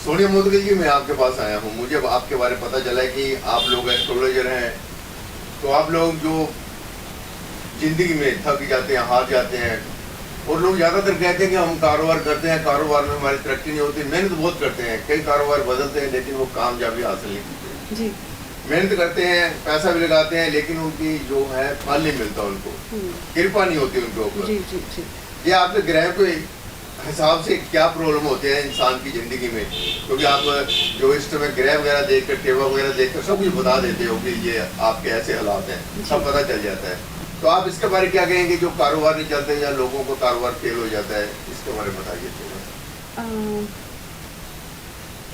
सोनिया मोदगिल जी, मैं आपके पास आया हूँ। मुझे आपके बारे में पता चला है कि आप लोग एस्ट्रोलॉजर हैं। तो आप लोग जो जिंदगी में थक जाते हैं, हार जाते हैं, और लोग ज़्यादातर कहते हैं कि हम कारोबार करते हैं, कारोबार में हमारी तरक्की नहीं होती। मेहनत बहुत करते हैं, कई कारोबार बदलते हैं, लेकिन वो कामयाबी हासिल नहीं करते जी। मेहनत करते हैं, पैसा भी लगाते हैं, लेकिन उनकी जो है फल नहीं मिलता उनको, कृपा नहीं होती उनके ऊपर। जी जी जी। ये आपके ग्रह के हिसाब से क्या प्रॉब्लम होते हैं इंसान की ज़िंदगी में? क्योंकि आप जो इस समय ग्रह वगैरह देख कर, टेबल वगैरह देख कर सब कुछ बता देते हो कि ये आपके ऐसे हालात हैं, सब पता चल जाता है। तो आप इसके बारे में क्या कहेंगे, जो कारोबार नहीं चलते या लोगों को कारोबार फेल हो जाता है, इसके बारे में बताइए।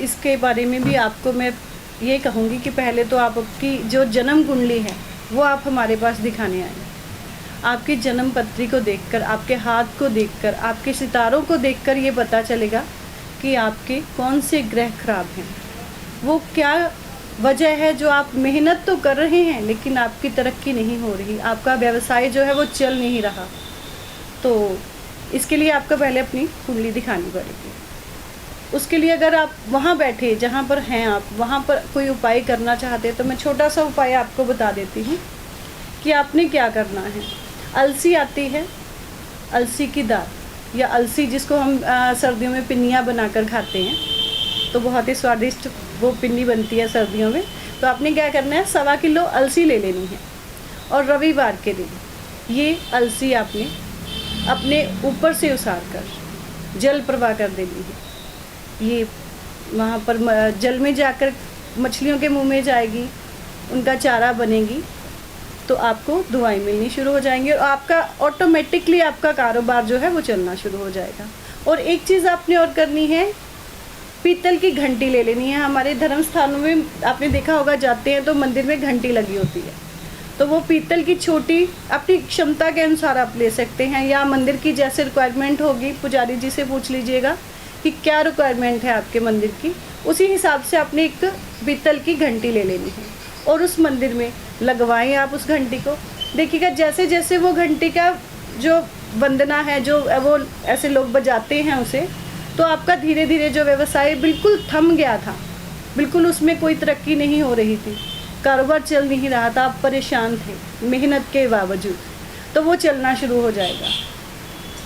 इसके बारे में भी आपको मैं ये कहूँगी कि पहले तो आपकी जो जन्म कुंडली है वो आप हमारे पास दिखाने आए। आपकी जन्म पत्री को देखकर, आपके हाथ को देखकर, आपके सितारों को देखकर ये पता चलेगा कि आपके कौन से ग्रह खराब हैं, वो क्या वजह है जो आप मेहनत तो कर रहे हैं लेकिन आपकी तरक्की नहीं हो रही, आपका व्यवसाय जो है वो चल नहीं रहा। तो इसके लिए आपको पहले अपनी कुंडली दिखानी पड़ेगी। उसके लिए अगर आप वहाँ बैठे जहाँ पर हैं, आप वहाँ पर कोई उपाय करना चाहते हैं तो मैं छोटा सा उपाय आपको बता देती हूँ कि आपने क्या करना है। अलसी आती है, अलसी की दाल या अलसी जिसको हम सर्दियों में पिन्नियाँ बनाकर खाते हैं, तो बहुत ही स्वादिष्ट वो पिन्नी बनती है सर्दियों में। तो आपने क्या करना है, 1.25 किलो अलसी ले लेनी है और रविवार के दिन ये अलसी आपने अपने ऊपर से उसार कर जल प्रवाह कर देनी है। ये वहाँ पर जल में जाकर मछलियों के मुंह में जाएगी, उनका चारा बनेगी, तो आपको दुआएं मिलनी शुरू हो जाएंगी और आपका ऑटोमेटिकली आपका कारोबार जो है वो चलना शुरू हो जाएगा। और एक चीज़ आपने और करनी है, पीतल की घंटी ले लेनी है। हमारे धर्म स्थानों में आपने देखा होगा, जाते हैं तो मंदिर में घंटी लगी होती है, तो वो पीतल की छोटी अपनी क्षमता के अनुसार आप ले सकते हैं, या मंदिर की जैसे रिक्वायरमेंट होगी पुजारी जी से पूछ लीजिएगा कि क्या रिक्वायरमेंट है आपके मंदिर की, उसी हिसाब से आपने एक पीतल की घंटी ले लेनी है और उस मंदिर में लगवाएं आप उस घंटी को। देखिएगा जैसे जैसे वो घंटी का जो वंदना है, जो वो ऐसे लोग बजाते हैं उसे, तो आपका धीरे धीरे जो व्यवसाय बिल्कुल थम गया था, बिल्कुल उसमें कोई तरक्की नहीं हो रही थी, कारोबार चल नहीं रहा था, आप परेशान थे मेहनत के बावजूद, तो वो चलना शुरू हो जाएगा।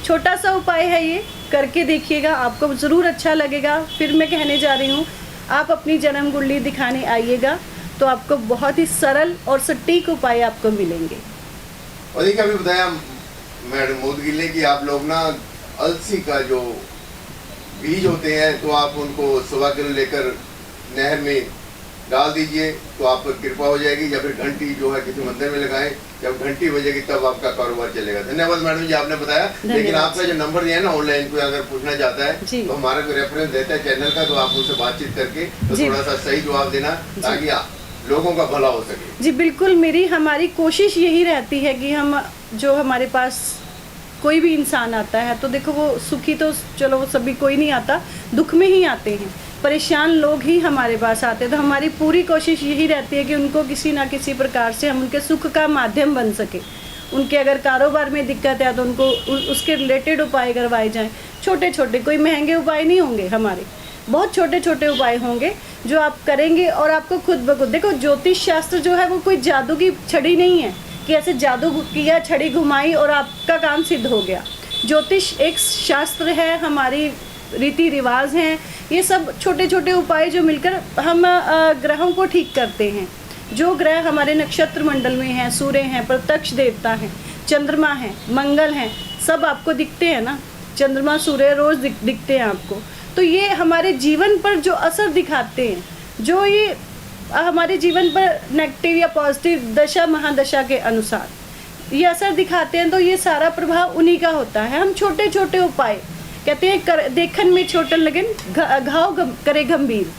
छोटा सा उपाय है ये, करके देखिएगा, आपको ज़रूर अच्छा लगेगा। फिर मैं कहने जा रही हूँ, आप अपनी जन्म कुंडली दिखाने आइएगा तो आपको बहुत ही सरल और सटीक उपाय आपको मिलेंगे। और ये अभी बताया मैडम मोदगिल ने कि आप लोग ना अलसी का जो बीज होते हैं तो आप उनको 1.25 किलो लेकर नहर में डाल दीजिए तो आप पर कृपा हो जाएगी, या फिर घंटी जो है किसी मंदिर में लगाएं, जब घंटी बजेगी तब आपका कारोबार चलेगा। धन्यवाद मैडम जी, आपने बताया। लेकिन आपका जो नंबर दिया है ना, ऑनलाइन कोई अगर पूछना चाहता है तो हमारा कोई रेफरेंस देता है चैनल का, तो आप उनसे बातचीत करके तो थोड़ा सा सही जवाब देना ताकि लोगों का भला हो सके। जी बिल्कुल, हमारी कोशिश यही रहती है कि हम जो हमारे पास कोई भी इंसान आता है तो देखो वो सुखी तो चलो वो सभी कोई नहीं आता, दुख में ही आते हैं, परेशान लोग ही हमारे पास आते हैं। तो हमारी पूरी कोशिश यही रहती है कि उनको किसी ना किसी प्रकार से हम उनके सुख का माध्यम बन सके। उनके अगर कारोबार में दिक्कत है तो उनको उसके रिलेटेड उपाय करवाए जाएं। छोटे छोटे, कोई महंगे उपाय नहीं होंगे हमारे, बहुत छोटे छोटे उपाय होंगे जो आप करेंगे और आपको खुद ब खुद। देखो ज्योतिष शास्त्र जो है वो कोई जादू की छड़ी नहीं है कि ऐसे जादू किया, छड़ी घुमाई और आपका काम सिद्ध हो गया। ज्योतिष एक शास्त्र है, हमारी रीति रिवाज हैं, ये सब छोटे छोटे उपाय जो मिलकर हम ग्रहों को ठीक करते हैं। जो ग्रह हमारे नक्षत्र मंडल में हैं, सूर्य हैं, प्रत्यक्ष देवता हैं, चंद्रमा हैं, मंगल हैं, सब आपको दिखते हैं ना, चंद्रमा सूर्य रोज दिखते हैं आपको। तो ये हमारे जीवन पर जो असर दिखाते हैं, जो ये हमारे जीवन पर नेगेटिव या पॉजिटिव दशा महादशा के अनुसार ये असर दिखाते हैं, तो ये सारा प्रभाव उन्हीं का होता है। हम छोटे छोटे उपाय कहते हैं, देखन में छोटन लगन घाव करे गंभीर,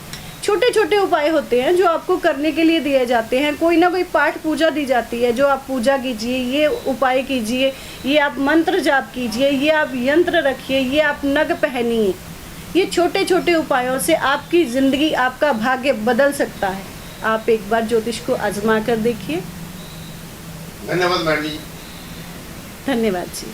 छोटे छोटे उपाय होते हैं जो आपको करने के लिए दिए जाते हैं। कोई ना कोई पाठ पूजा दी जाती है, जो आप पूजा कीजिए, ये उपाय कीजिए, ये आप मंत्र जाप कीजिए, ये आप यंत्र रखिए, ये आप नग पहनिए। ये छोटे छोटे उपायों से आपकी ज़िंदगी, आपका भाग्य बदल सकता है। आप एक बार ज्योतिष को आजमा कर देखिए। धन्यवाद मैडम जी। धन्यवाद जी।